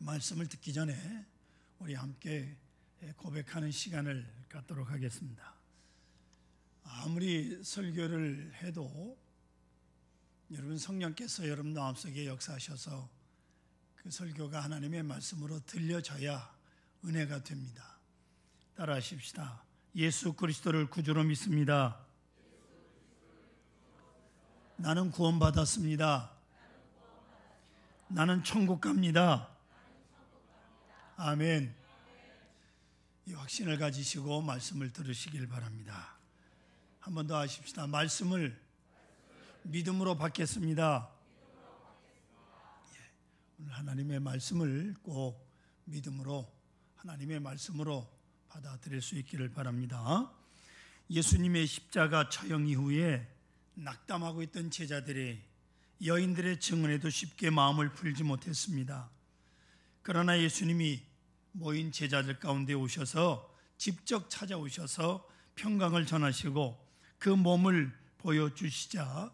말씀을 듣기 전에 우리 함께 고백하는 시간을 갖도록 하겠습니다. 아무리 설교를 해도 여러분 성령께서 여러분 마음속에 역사하셔서 그 설교가 하나님의 말씀으로 들려져야 은혜가 됩니다. 따라하십시다. 예수 그리스도를 구주로 믿습니다. 나는 구원받았습니다. 나는 천국 갑니다. 아멘. 이 확신을 가지시고 말씀을 들으시길 바랍니다. 한 번 더 하십시다. 말씀을 믿음으로 받겠습니다. 오늘 하나님의 말씀을 꼭 믿음으로 하나님의 말씀으로 받아들일 수 있기를 바랍니다. 예수님의 십자가 처형 이후에 낙담하고 있던 제자들이 여인들의 증언에도 쉽게 마음을 풀지 못했습니다. 그러나 예수님이 모인 제자들 가운데 오셔서 직접 찾아오셔서 평강을 전하시고 그 몸을 보여주시자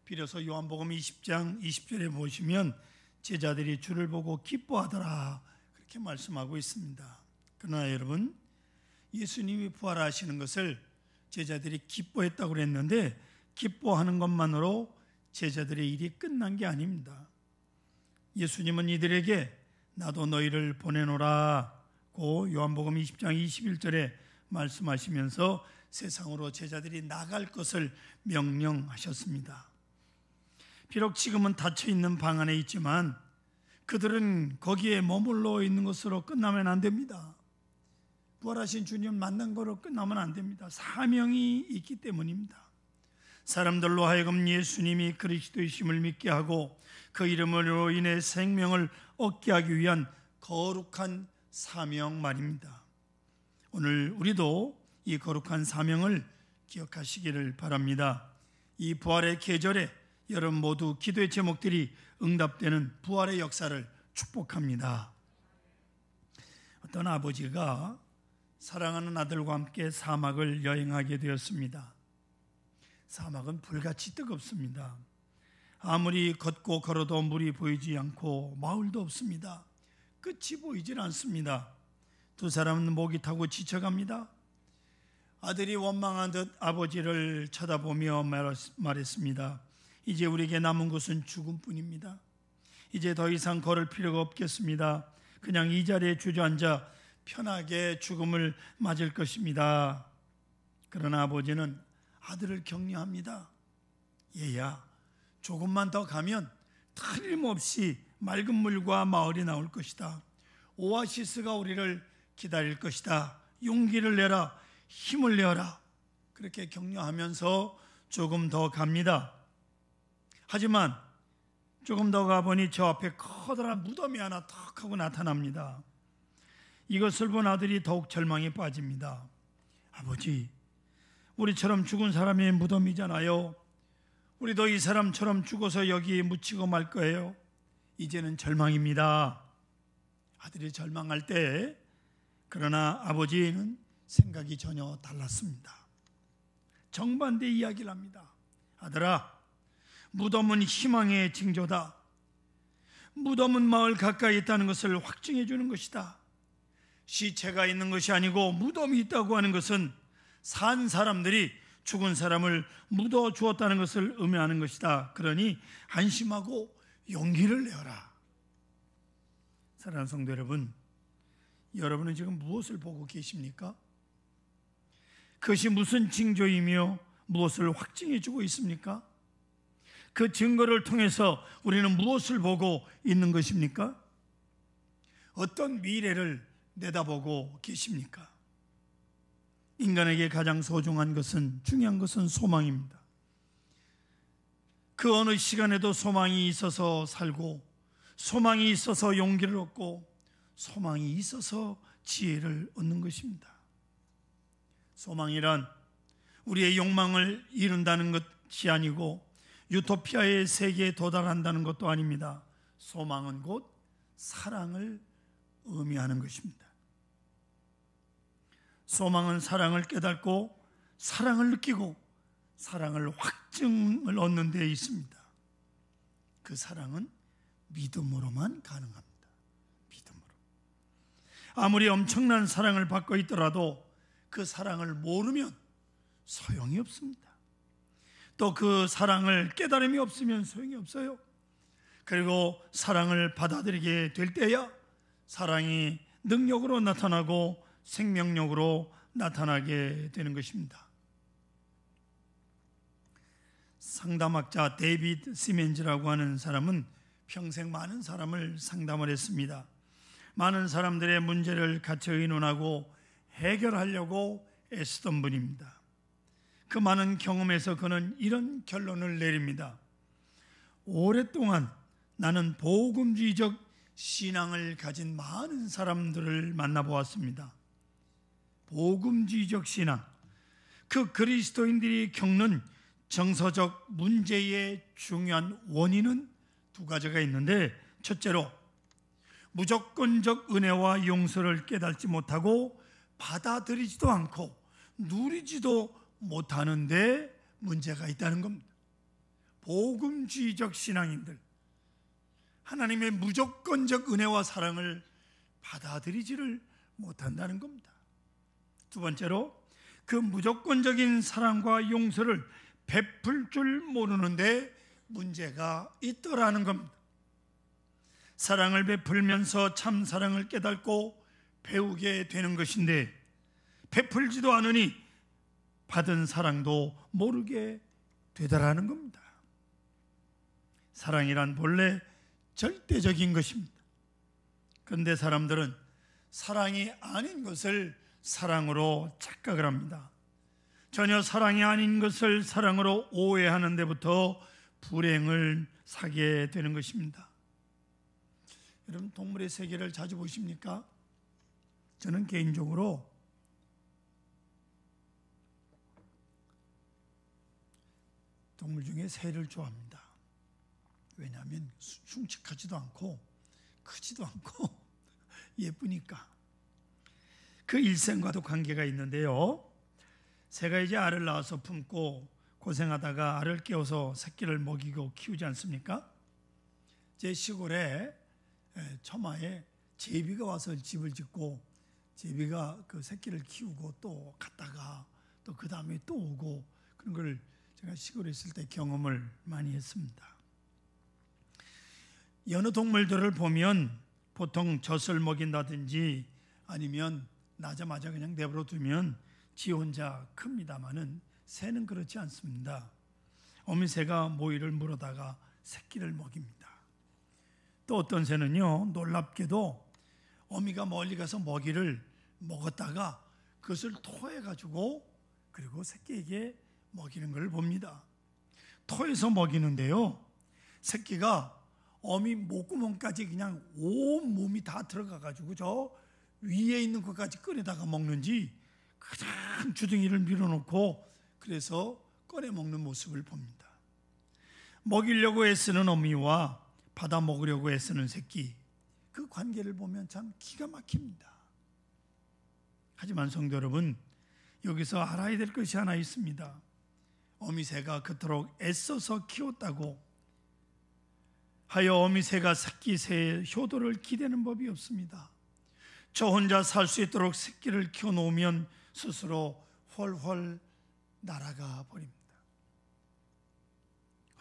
비로소 요한복음 20장 20절에 보시면 제자들이 주를 보고 기뻐하더라 그렇게 말씀하고 있습니다. 그러나 여러분, 예수님이 부활하시는 것을 제자들이 기뻐했다고 그랬는데 기뻐하는 것만으로 제자들의 일이 끝난 게 아닙니다. 예수님은 이들에게 나도 너희를 보내노라고 요한복음 20장 21절에 말씀하시면서 세상으로 제자들이 나갈 것을 명령하셨습니다. 비록 지금은 닫혀있는 방 안에 있지만 그들은 거기에 머물러 있는 것으로 끝나면 안 됩니다. 부활하신 주님 만난 거로 끝나면 안 됩니다. 사명이 있기 때문입니다. 사람들로 하여금 예수님이 그리스도이심을 믿게 하고 그 이름으로 인해 생명을 얻게 하기 위한 거룩한 사명 말입니다. 오늘 우리도 이 거룩한 사명을 기억하시기를 바랍니다. 이 부활의 계절에 여러분 모두 기도의 제목들이 응답되는 부활의 역사를 축복합니다. 어떤 아버지가 사랑하는 아들과 함께 사막을 여행하게 되었습니다. 사막은 불같이 뜨겁습니다. 아무리 걷고 걸어도 물이 보이지 않고 마을도 없습니다. 끝이 보이질 않습니다. 두 사람은 목이 타고 지쳐갑니다. 아들이 원망한 듯 아버지를 쳐다보며 말했습니다. 이제 우리에게 남은 것은 죽음뿐입니다. 이제 더 이상 걸을 필요가 없겠습니다. 그냥 이 자리에 주저앉아 편하게 죽음을 맞을 것입니다. 그러나 아버지는 아들을 격려합니다. 얘야, 조금만 더 가면 틀림없이 맑은 물과 마을이 나올 것이다. 오아시스가 우리를 기다릴 것이다. 용기를 내라. 힘을 내어라. 그렇게 격려하면서 조금 더 갑니다. 하지만 조금 더 가보니 저 앞에 커다란 무덤이 하나 턱 하고 나타납니다. 이것을 본 아들이 더욱 절망에 빠집니다. 아버지, 우리처럼 죽은 사람의 무덤이잖아요. 우리도 이 사람처럼 죽어서 여기에 묻히고 말 거예요. 이제는 절망입니다. 아들이 절망할 때, 그러나 아버지는 생각이 전혀 달랐습니다. 정반대 이야기를 합니다. 아들아, 무덤은 희망의 징조다. 무덤은 마을 가까이 있다는 것을 확증해 주는 것이다. 시체가 있는 것이 아니고 무덤이 있다고 하는 것은 산 사람들이 죽은 사람을 묻어 주었다는 것을 의미하는 것이다. 그러니 안심하고 용기를 내어라. 사랑하는 성도 여러분, 여러분은 지금 무엇을 보고 계십니까? 그것이 무슨 징조이며 무엇을 확증해 주고 있습니까? 그 증거를 통해서 우리는 무엇을 보고 있는 것입니까? 어떤 미래를 내다보고 계십니까? 인간에게 가장 소중한 것은, 중요한 것은 소망입니다. 그 어느 시간에도 소망이 있어서 살고, 소망이 있어서 용기를 얻고, 소망이 있어서 지혜를 얻는 것입니다. 소망이란 우리의 욕망을 이룬다는 것이 아니고 유토피아의 세계에 도달한다는 것도 아닙니다. 소망은 곧 사랑을 의미하는 것입니다. 소망은 사랑을 깨닫고 사랑을 느끼고 사랑을 확증을 얻는 데 있습니다. 그 사랑은 믿음으로만 가능합니다. 믿음으로. 아무리 엄청난 사랑을 받고 있더라도 그 사랑을 모르면 소용이 없습니다. 또 그 사랑을 깨달음이 없으면 소용이 없어요. 그리고 사랑을 받아들이게 될 때야 사랑이 능력으로 나타나고 생명력으로 나타나게 되는 것입니다. 상담학자 데이비드 시멘즈라고 하는 사람은 평생 많은 사람을 상담을 했습니다. 많은 사람들의 문제를 같이 의논하고 해결하려고 애쓰던 분입니다. 그 많은 경험에서 그는 이런 결론을 내립니다. 오랫동안 나는 복음주의적 신앙을 가진 많은 사람들을 만나보았습니다. 복음주의적 신앙, 그 그리스도인들이 겪는 정서적 문제의 중요한 원인은 두 가지가 있는데, 첫째로 무조건적 은혜와 용서를 깨닫지 못하고 받아들이지도 않고 누리지도 못하는데 문제가 있다는 겁니다. 복음주의적 신앙인들, 하나님의 무조건적 은혜와 사랑을 받아들이지를 못한다는 겁니다. 두 번째로 그 무조건적인 사랑과 용서를 베풀 줄 모르는데 문제가 있더라는 겁니다. 사랑을 베풀면서 참 사랑을 깨닫고 배우게 되는 것인데 베풀지도 않으니 받은 사랑도 모르게 되더라는 겁니다. 사랑이란 본래 절대적인 것입니다. 그런데 사람들은 사랑이 아닌 것을 사랑으로 착각을 합니다. 전혀 사랑이 아닌 것을 사랑으로 오해하는 데부터 불행을 사게 되는 것입니다. 여러분, 동물의 세계를 자주 보십니까? 저는 개인적으로 동물 중에 새를 좋아합니다. 왜냐하면 흉측하지도 않고 크지도 않고 예쁘니까. 그 일생과도 관계가 있는데요, 새가 이제 알을 낳아서 품고 고생하다가 알을 깨워서 새끼를 먹이고 키우지 않습니까? 제 시골에 처마에 제비가 와서 집을 짓고 제비가 그 새끼를 키우고 또 갔다가 또 그 다음에 또 오고, 그런 걸 제가 시골에 있을 때 경험을 많이 했습니다. 여느 동물들을 보면 보통 젖을 먹인다든지 아니면 나자마자 그냥 내버려 두면 지 혼자 큽니다마는 새는 그렇지 않습니다. 어미새가 모이를 물어다가 새끼를 먹입니다. 또 어떤 새는요, 놀랍게도 어미가 멀리 가서 먹이를 먹었다가 그것을 토해가지고 그리고 새끼에게 먹이는 걸 봅니다. 토해서 먹이는데요, 새끼가 어미 목구멍까지 그냥 온 몸이 다 들어가가지고 저 위에 있는 것까지 꺼내다가 먹는지 큰 주둥이를 밀어놓고 그래서 꺼내 먹는 모습을 봅니다. 먹이려고 애쓰는 어미와 받아 먹으려고 애쓰는 새끼, 그 관계를 보면 참 기가 막힙니다. 하지만 성도 여러분, 여기서 알아야 될 것이 하나 있습니다. 어미새가 그토록 애써서 키웠다고 하여 어미새가 새끼새의 효도를 기대는 법이 없습니다. 저 혼자 살 수 있도록 새끼를 키워놓으면 스스로 헐헐 날아가 버립니다.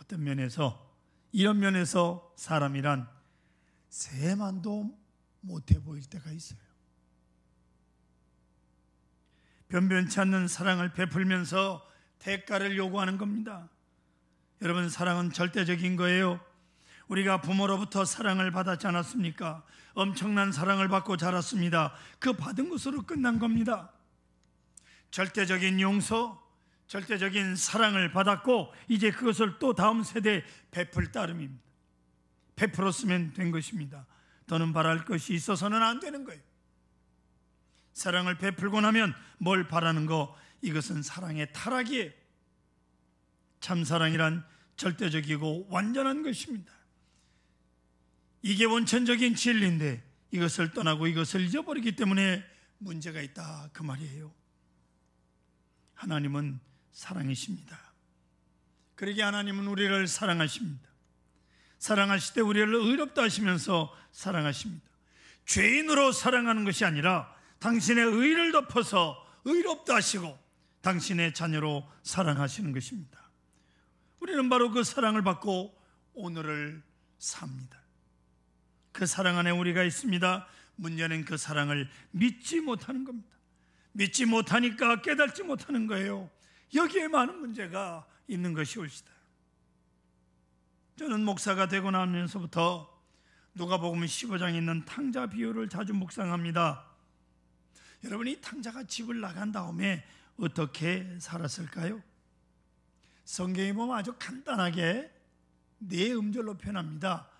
어떤 면에서, 이런 면에서 사람이란 새만도 못해 보일 때가 있어요. 변변치 않는 사랑을 베풀면서 대가를 요구하는 겁니다. 여러분, 사랑은 절대적인 거예요. 우리가 부모로부터 사랑을 받았지 않았습니까? 엄청난 사랑을 받고 자랐습니다. 그 받은 것으로 끝난 겁니다. 절대적인 용서, 절대적인 사랑을 받았고 이제 그것을 또 다음 세대에 베풀 따름입니다. 베풀었으면 된 것입니다. 더는 바랄 것이 있어서는 안 되는 거예요. 사랑을 베풀고 나면 뭘 바라는 거, 이것은 사랑의 타락이에요. 참사랑이란 절대적이고 완전한 것입니다. 이게 원천적인 진리인데 이것을 떠나고 이것을 잊어버리기 때문에 문제가 있다, 그 말이에요. 하나님은 사랑이십니다. 그러기에 하나님은 우리를 사랑하십니다. 사랑하실 때 우리를 의롭다 하시면서 사랑하십니다. 죄인으로 사랑하는 것이 아니라 당신의 의를 덮어서 의롭다 하시고 당신의 자녀로 사랑하시는 것입니다. 우리는 바로 그 사랑을 받고 오늘을 삽니다. 그 사랑 안에 우리가 있습니다. 문제는 그 사랑을 믿지 못하는 겁니다. 믿지 못하니까 깨닫지 못하는 거예요. 여기에 많은 문제가 있는 것이 옳시다. 저는 목사가 되고 나면서부터 누가복음 15장에 있는 탕자 비유를 자주 묵상합니다. 여러분, 이 탕자가 집을 나간 다음에 어떻게 살았을까요? 성경에 보면 아주 간단하게 네 음절로 표현합니다.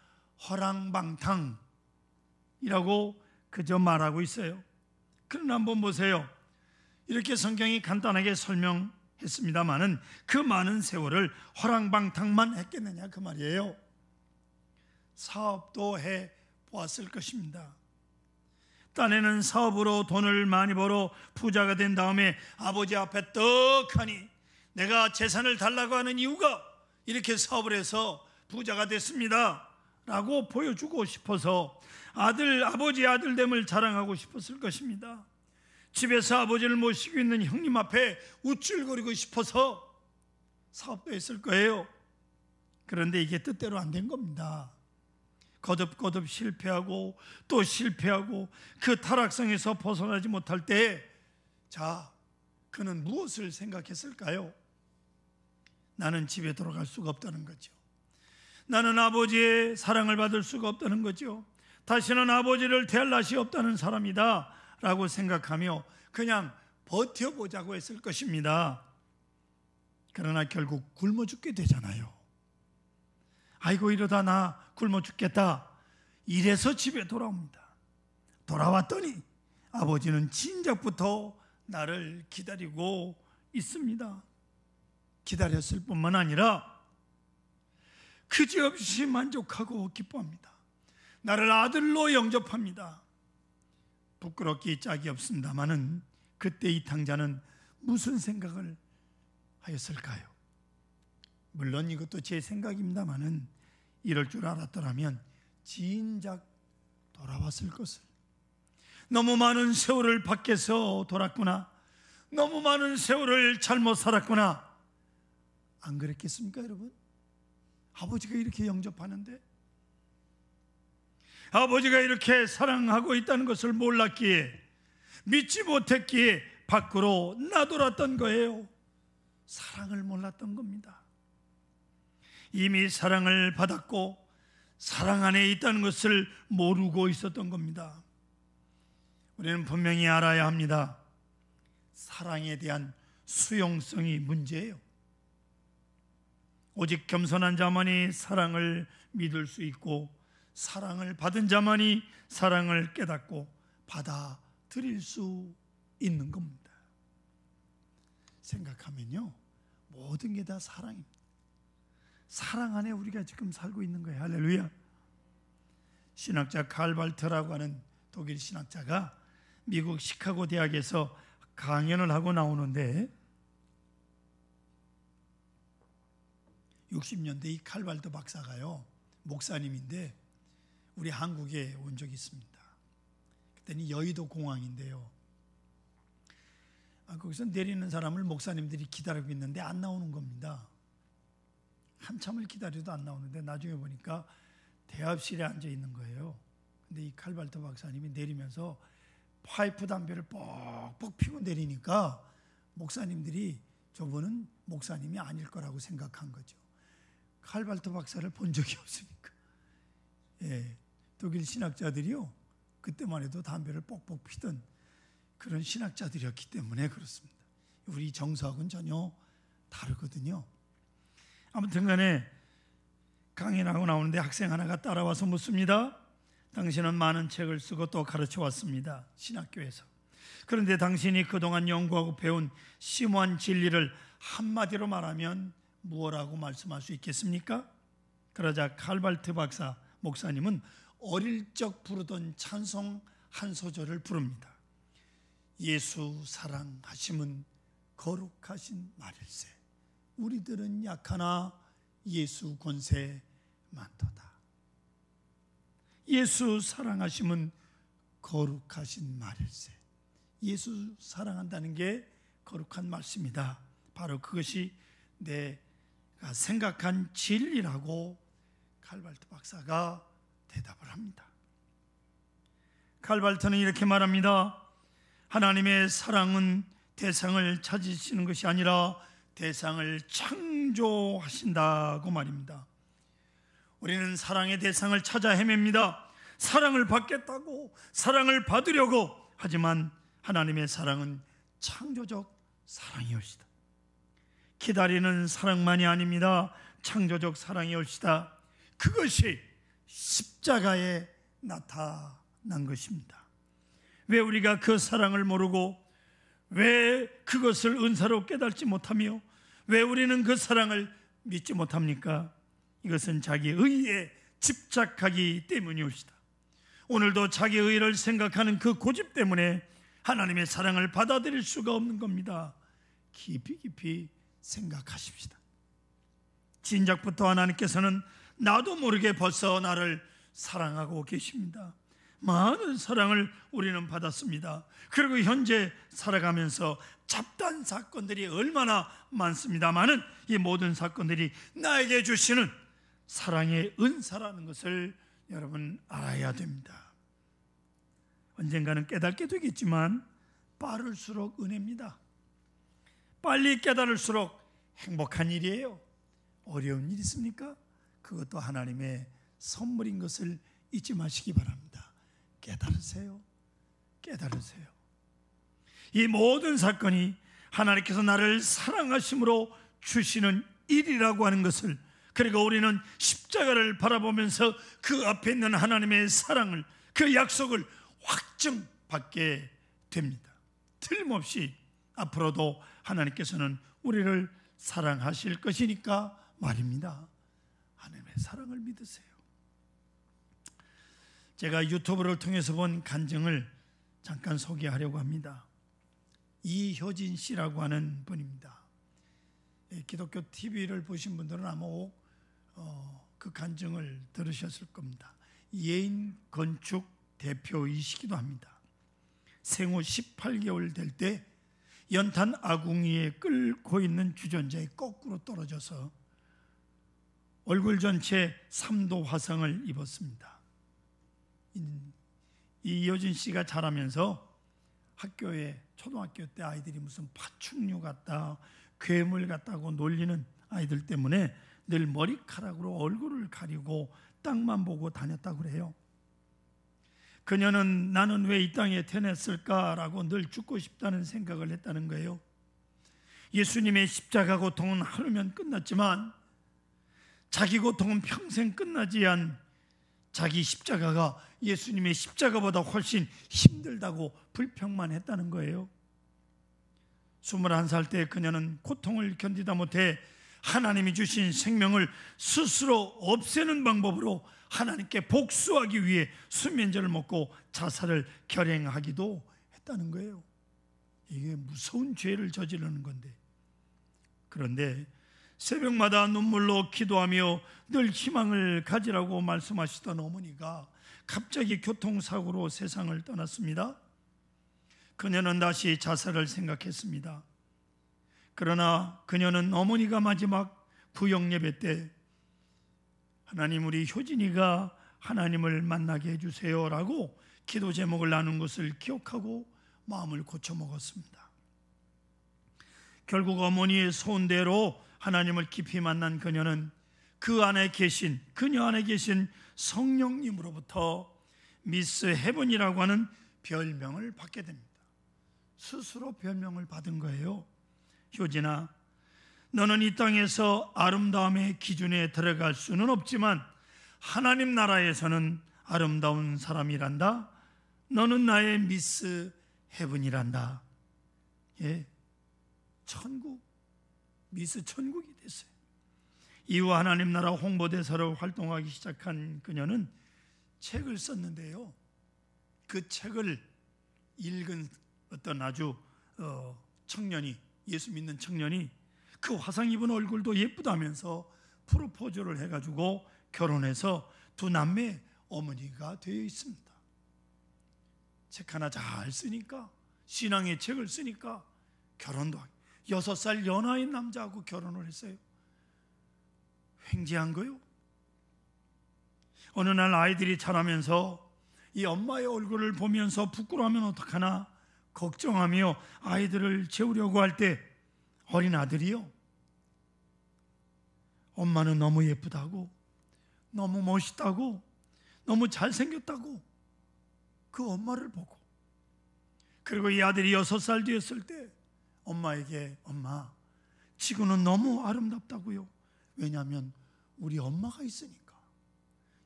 허랑방탕이라고 그저 말하고 있어요. 그러나 한번 보세요. 이렇게 성경이 간단하게 설명했습니다마는 그 많은 세월을 허랑방탕만 했겠느냐 그 말이에요. 사업도 해 보았을 것입니다. 딴에는 사업으로 돈을 많이 벌어 부자가 된 다음에 아버지 앞에 떡하니 내가 재산을 달라고 하는 이유가 이렇게 사업을 해서 부자가 됐습니다 라고 보여주고 싶어서 아버지의 아들됨을 자랑하고 싶었을 것입니다. 집에서 아버지를 모시고 있는 형님 앞에 우쭐거리고 싶어서 사업도 했을 거예요. 그런데 이게 뜻대로 안 된 겁니다. 거듭거듭 실패하고 또 실패하고 그 타락성에서 벗어나지 못할 때, 자, 그는 무엇을 생각했을까요? 나는 집에 돌아갈 수가 없다는 거죠. 나는 아버지의 사랑을 받을 수가 없다는 거죠. 다시는 아버지를 대할 낯이 없다는 사람이다 라고 생각하며 그냥 버텨보자고 했을 것입니다. 그러나 결국 굶어 죽게 되잖아요. 아이고, 이러다 나 굶어 죽겠다. 이래서 집에 돌아옵니다. 돌아왔더니 아버지는 진작부터 나를 기다리고 있습니다. 기다렸을 뿐만 아니라 그지없이 만족하고 기뻐합니다. 나를 아들로 영접합니다. 부끄럽기 짝이 없습니다마는 그때 이 탕자는 무슨 생각을 하였을까요? 물론 이것도 제 생각입니다마는 이럴 줄 알았더라면 진작 돌아왔을 것을. 너무 많은 세월을 밖에서 돌았구나, 너무 많은 세월을 잘못 살았구나, 안 그랬겠습니까 여러분? 아버지가 이렇게 영접하는데, 아버지가 이렇게 사랑하고 있다는 것을 몰랐기에, 믿지 못했기에 밖으로 나돌았던 거예요. 사랑을 몰랐던 겁니다. 이미 사랑을 받았고 사랑 안에 있다는 것을 모르고 있었던 겁니다. 우리는 분명히 알아야 합니다. 사랑에 대한 수용성이 문제예요. 오직 겸손한 자만이 사랑을 믿을 수 있고, 사랑을 받은 자만이 사랑을 깨닫고 받아들일 수 있는 겁니다. 생각하면요, 모든 게 다 사랑입니다. 사랑 안에 우리가 지금 살고 있는 거예요. 할렐루야. 신학자 칼발트라고 하는 독일 신학자가 미국 시카고 대학에서 강연을 하고 나오는데, 60년대 이 칼발트 박사가요, 목사님인데 우리 한국에 온 적이 있습니다. 그때는 여의도 공항인데요, 거기서 내리는 사람을 목사님들이 기다리고 있는데 안 나오는 겁니다. 한참을 기다려도 안 나오는데 나중에 보니까 대합실에 앉아 있는 거예요. 근데 이 칼발트 박사님이 내리면서 파이프 담배를 뻑뻑 피고 내리니까 목사님들이 저분은 목사님이 아닐 거라고 생각한 거죠. 칼발트 박사를 본 적이 없으니까. 예, 독일 신학자들이요, 그때만 해도 담배를 뻑뻑 피던 그런 신학자들이었기 때문에 그렇습니다. 우리 정서하고는 전혀 다르거든요. 아무튼 간에 강연하고 나오는데 학생 하나가 따라와서 묻습니다. 당신은 많은 책을 쓰고 또 가르쳐 왔습니다, 신학교에서. 그런데 당신이 그동안 연구하고 배운 심오한 진리를 한마디로 말하면 무엇라고 말씀할 수 있겠습니까? 그러자 칼발트 박사 목사님은 어릴 적 부르던 찬송 한 소절을 부릅니다. 예수 사랑하심은 거룩하신 말일세. 우리들은 약하나 예수 권세 많도다. 예수 사랑하심은 거룩하신 말일세. 예수 사랑한다는 게 거룩한 말씀이다. 바로 그것이 내가 생각한 진리라고 칼발트 박사가 대답을 합니다. 칼발트는 이렇게 말합니다. 하나님의 사랑은 대상을 찾으시는 것이 아니라 대상을 창조하신다고 말입니다. 우리는 사랑의 대상을 찾아 헤맵니다. 사랑을 받겠다고, 사랑을 받으려고. 하지만 하나님의 사랑은 창조적 사랑이올시다. 기다리는 사랑만이 아닙니다. 창조적 사랑이올시다. 그것이 십자가에 나타난 것입니다. 왜 우리가 그 사랑을 모르고, 왜 그것을 은사로 깨닫지 못하며, 왜 우리는 그 사랑을 믿지 못합니까? 이것은 자기 의에 집착하기 때문이옵시다. 오늘도 자기 의를 생각하는 그 고집 때문에 하나님의 사랑을 받아들일 수가 없는 겁니다. 깊이 생각하십시다. 진작부터 하나님께서는 나도 모르게 벌써 나를 사랑하고 계십니다. 많은 사랑을 우리는 받았습니다. 그리고 현재 살아가면서 잡다한 사건들이 얼마나 많습니다만은 이 모든 사건들이 나에게 주시는 사랑의 은사라는 것을 여러분 알아야 됩니다. 언젠가는 깨닫게 되겠지만 빠를수록 은혜입니다. 빨리 깨달을수록 행복한 일이에요. 어려운 일 있습니까? 그것도 하나님의 선물인 것을 잊지 마시기 바랍니다. 깨달으세요. 깨달으세요. 이 모든 사건이 하나님께서 나를 사랑하심으로 주시는 일이라고 하는 것을, 그리고 우리는 십자가를 바라보면서 그 앞에 있는 하나님의 사랑을, 그 약속을 확증받게 됩니다. 틀림없이 앞으로도 하나님께서는 우리를 사랑하실 것이니까 말입니다. 하나님의 사랑을 믿으세요. 제가 유튜브를 통해서 본 간증을 잠깐 소개하려고 합니다. 이효진 씨라고 하는 분입니다. 기독교 TV를 보신 분들은 아마 그 간증을 들으셨을 겁니다. 예인 건축 대표이시기도 합니다. 생후 18개월 될 때 연탄 아궁이에 끓고 있는 주전자에 거꾸로 떨어져서 얼굴 전체 3도 화상을 입었습니다. 이효진 씨가 자라면서 학교에, 초등학교 때 아이들이 무슨 파충류 같다, 괴물 같다고 놀리는 아이들 때문에 늘 머리카락으로 얼굴을 가리고 땅만 보고 다녔다고 그래요. 그녀는 나는 왜 이 땅에 태어났을까라고 늘 죽고 싶다는 생각을 했다는 거예요. 예수님의 십자가 고통은 하루면 끝났지만 자기 고통은 평생 끝나지 않은 자기 십자가가 예수님의 십자가보다 훨씬 힘들다고 불평만 했다는 거예요. 21살 때 그녀는 고통을 견디다 못해 하나님이 주신 생명을 스스로 없애는 방법으로 하나님께 복수하기 위해 수면제를 먹고 자살을 결행하기도 했다는 거예요. 이게 무서운 죄를 저지르는 건데, 그런데 새벽마다 눈물로 기도하며 늘 희망을 가지라고 말씀하시던 어머니가 갑자기 교통사고로 세상을 떠났습니다. 그녀는 다시 자살을 생각했습니다. 그러나 그녀는 어머니가 마지막 구역 예배 때 하나님, 우리 효진이가 하나님을 만나게 해주세요 라고 기도 제목을 나눈 것을 기억하고 마음을 고쳐먹었습니다. 결국 어머니의 소원대로 하나님을 깊이 만난 그녀는 그녀 안에 계신 성령님으로부터 미스 헤븐이라고 하는 별명을 받게 됩니다. 스스로 별명을 받은 거예요. 효진아, 너는 이 땅에서 아름다움의 기준에 들어갈 수는 없지만 하나님 나라에서는 아름다운 사람이란다. 너는 나의 미스 헤븐이란다. 예, 천국, 미스 천국이 됐어요. 이후 하나님 나라 홍보대사로 활동하기 시작한 그녀는 책을 썼는데요, 그 책을 읽은 어떤 아주 청년이, 예수 믿는 청년이 그 화상 입은 얼굴도 예쁘다면서 프로포즈를 해가지고 결혼해서 두 남매 어머니가 되어 있습니다. 책 하나 잘 쓰니까, 신앙의 책을 쓰니까 결혼도 하고, 6살 연하인 남자하고 결혼을 했어요. 횡재한 거요. 어느 날 아이들이 자라면서 이 엄마의 얼굴을 보면서 부끄러우면 어떡하나 걱정하며 아이들을 재우려고 할 때 어린 아들이요, 엄마는 너무 예쁘다고, 너무 멋있다고, 너무 잘생겼다고 그 엄마를 보고, 그리고 이 아들이 6살 되었을 때 엄마에게, 엄마, 지구는 너무 아름답다고요. 왜냐하면 우리 엄마가 있으니까.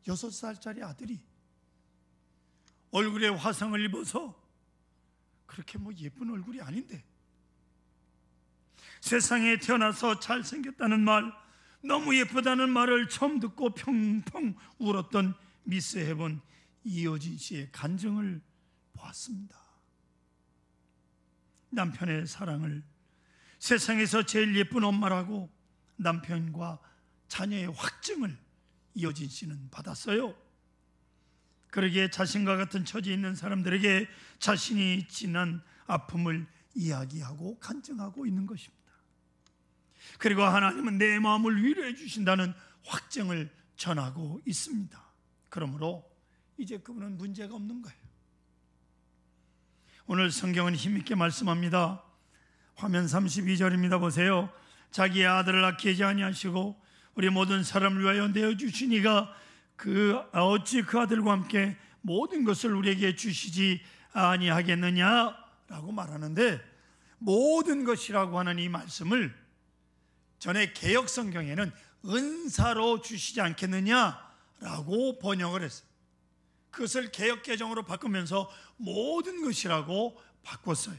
6살짜리 아들이 얼굴에 화상을 입어서 그렇게 예쁜 얼굴이 아닌데, 세상에 태어나서 잘생겼다는 말, 너무 예쁘다는 말을 처음 듣고 펑펑 울었던 미스 헤븐 이효진 씨의 간증을 보았습니다. 남편의 사랑을, 세상에서 제일 예쁜 엄마라고 남편과 자녀의 확증을 이효진 씨는 받았어요. 그러기에 자신과 같은 처지에 있는 사람들에게 자신이 지난 아픔을 이야기하고 간증하고 있는 것입니다. 그리고 하나님은 내 마음을 위로해 주신다는 확증을 전하고 있습니다. 그러므로 이제 그분은 문제가 없는 거예요. 오늘 성경은 힘있게 말씀합니다. 화면 32절입니다. 보세요. 자기의 아들을 아끼지 아니하시고 우리 모든 사람을 위하여 내어주시니가 어찌 그 아들과 함께 모든 것을 우리에게 주시지 아니하겠느냐라고 말하는데, 모든 것이라고 하는 이 말씀을 전에 개역 성경에는 은사로 주시지 않겠느냐라고 번역을 했어요. 그것을 개역 개정으로 바꾸면서 모든 것이라고 바꿨어요.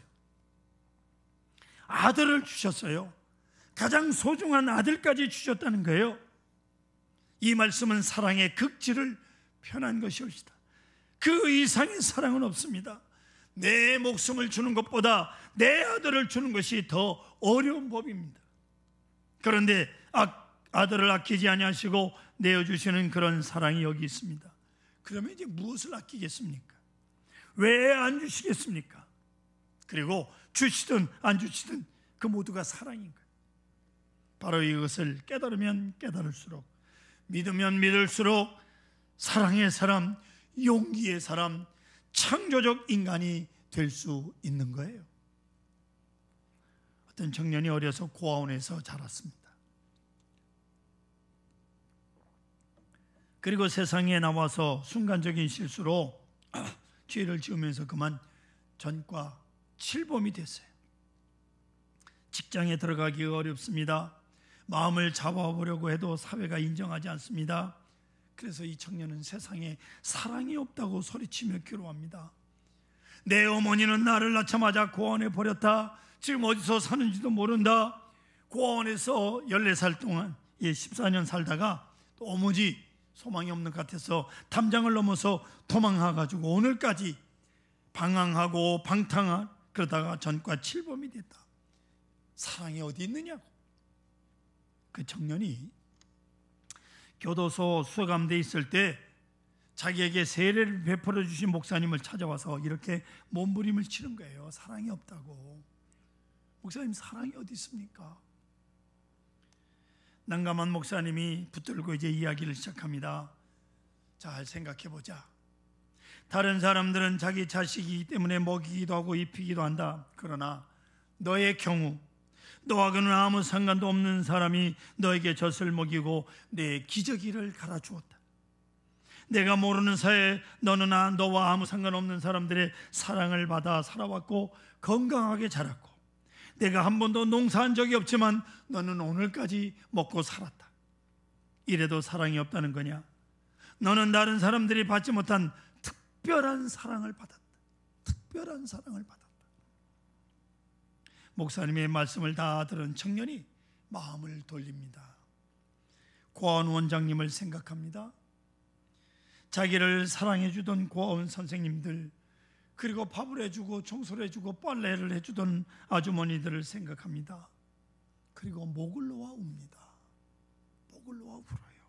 아들을 주셨어요. 가장 소중한 아들까지 주셨다는 거예요. 이 말씀은 사랑의 극치를 표현한 것이옵시다. 그 이상의 사랑은 없습니다. 내 목숨을 주는 것보다 내 아들을 주는 것이 더 어려운 법입니다. 그런데 아들을 아끼지 아니하시고 내어주시는 그런 사랑이 여기 있습니다. 그러면 이제 무엇을 아끼겠습니까? 왜 안 주시겠습니까? 그리고 주시든 안 주시든 그 모두가 사랑인 거예요. 바로 이것을 깨달으면 깨달을수록, 믿으면 믿을수록 사랑의 사람, 용기의 사람, 창조적 인간이 될 수 있는 거예요. 어떤 청년이 어려서 고아원에서 자랐습니다. 그리고 세상에 나와서 순간적인 실수로 죄를 지으면서 그만 전과 칠범이 됐어요. 직장에 들어가기 어렵습니다. 마음을 잡아보려고 해도 사회가 인정하지 않습니다. 그래서 이 청년은 세상에 사랑이 없다고 소리치며 괴로워합니다. 내 어머니는 나를 낳자마자 고아원에 버렸다. 지금 어디서 사는지도 모른다. 고아원에서 14살 동안 14년 살다가 도무지 소망이 없는 것 같아서 담장을 넘어서 도망가가지고 오늘까지 방황하고 방탕한, 그러다가 전과 칠범이 됐다. 사랑이 어디 있느냐고. 그 청년이 교도소 수감돼 있을 때 자기에게 세례를 베풀어 주신 목사님을 찾아와서 이렇게 몸부림을 치는 거예요. 사랑이 없다고. 목사님, 사랑이 어디 있습니까? 난감한 목사님이 붙들고 이제 이야기를 시작합니다. 잘 생각해 보자. 다른 사람들은 자기 자식이기 때문에 먹이기도 하고 입히기도 한다. 그러나 너의 경우, 너하고는 아무 상관도 없는 사람이 너에게 젖을 먹이고 내 기저귀를 갈아주었다. 내가 모르는 사이에 너는 너와 아무 상관없는 사람들의 사랑을 받아 살아왔고 건강하게 자랐고, 내가 한 번도 농사한 적이 없지만 너는 오늘까지 먹고 살았다. 이래도 사랑이 없다는 거냐? 너는 다른 사람들이 받지 못한 특별한 사랑을 받았다. 특별한 사랑을 받았다. 목사님의 말씀을 다 들은 청년이 마음을 돌립니다. 고아원 원장님을 생각합니다. 자기를 사랑해 주던 고아원 선생님들, 그리고 밥을 해주고 청소를 해주고 빨래를 해주던 아주머니들을 생각합니다. 그리고 목을 놓아 웁니다. 목을 놓아 울어요.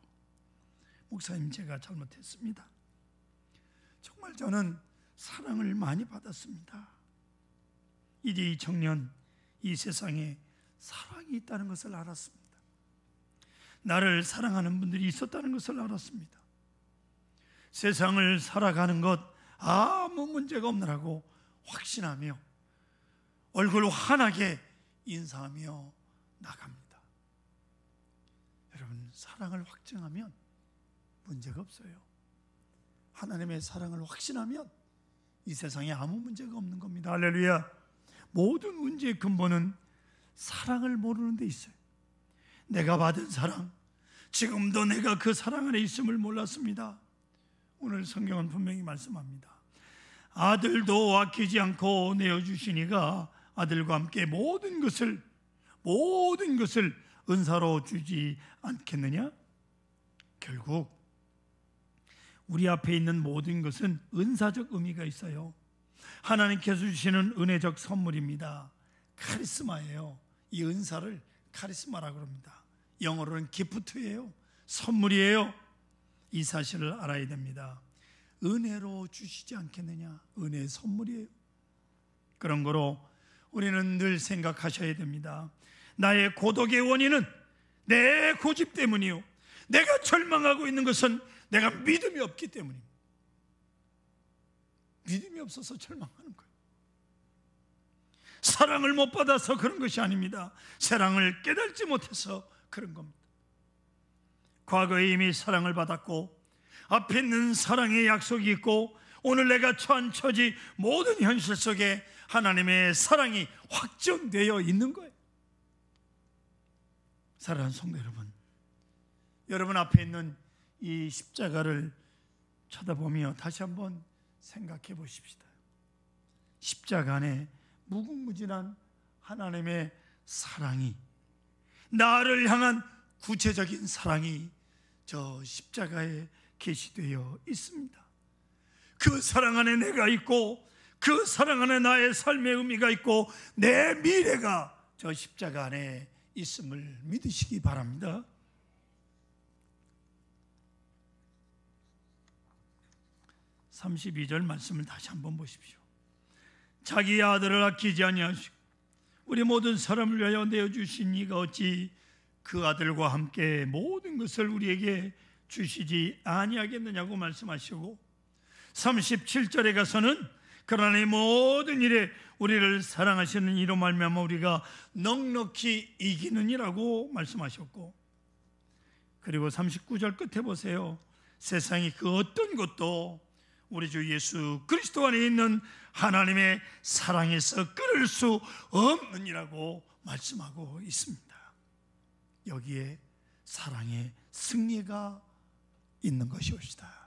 목사님, 제가 잘못했습니다. 정말 저는 사랑을 많이 받았습니다. 이제 이 청년, 이 세상에 사랑이 있다는 것을 알았습니다. 나를 사랑하는 분들이 있었다는 것을 알았습니다. 세상을 살아가는 것 아무 문제가 없느라고 확신하며 얼굴 환하게 인사하며 나갑니다. 여러분, 사랑을 확증하면 문제가 없어요. 하나님의 사랑을 확신하면 이 세상에 아무 문제가 없는 겁니다. 할렐루야. 모든 문제의 근본은 사랑을 모르는 데 있어요. 내가 받은 사랑, 지금도 내가 그 사랑 안에 있음을 몰랐습니다. 오늘 성경은 분명히 말씀합니다. 아들도 아끼지 않고 내어주시니가 아들과 함께 모든 것을 은사로 주지 않겠느냐? 결국 우리 앞에 있는 모든 것은 은사적 의미가 있어요. 하나님께서 주시는 은혜적 선물입니다. 카리스마예요. 이 은사를 카리스마라고 합니다. 영어로는 기프트예요. 선물이에요. 이 사실을 알아야 됩니다. 은혜로 주시지 않겠느냐? 은혜의 선물이에요. 그런 거로 우리는 늘 생각하셔야 됩니다. 나의 고독의 원인은 내 고집 때문이요, 내가 절망하고 있는 것은 내가 믿음이 없기 때문입니다. 믿음이 없어서 절망하는 거예요. 사랑을 못 받아서 그런 것이 아닙니다. 사랑을 깨닫지 못해서 그런 겁니다. 과거에 이미 사랑을 받았고 앞에 있는 사랑의 약속이 있고 오늘 내가 처한 처지 모든 현실 속에 하나님의 사랑이 확정되어 있는 거예요. 사랑하는 성도 여러분, 여러분 앞에 있는 이 십자가를 쳐다보며 다시 한번 생각해 보십시다. 십자가 안에 무궁무진한 하나님의 사랑이, 나를 향한 구체적인 사랑이 저 십자가에 계시되어 있습니다. 그 사랑 안에 내가 있고 그 사랑 안에 나의 삶의 의미가 있고 내 미래가 저 십자가 안에 있음을 믿으시기 바랍니다. (32절) 말씀을 다시 한번 보십시오. 자기 아들을 아끼지 아니하시고 우리 모든 사람을 위하여 내어주신 이가 어찌 그 아들과 함께 모든 것을 우리에게 주시지 아니하겠느냐고 말씀하시고 37절에 가서는 그러나 이 모든 일에 우리를 사랑하시는 이로 말미암아 우리가 넉넉히 이기느니라고 말씀하셨고, 그리고 39절 끝에 보세요. 세상이 그 어떤 것도 우리 주 예수 그리스도 안에 있는 하나님의 사랑에서 끊을 수 없느니라고 말씀하고 있습니다. 여기에 사랑의 승리가 있는 것이옵시다.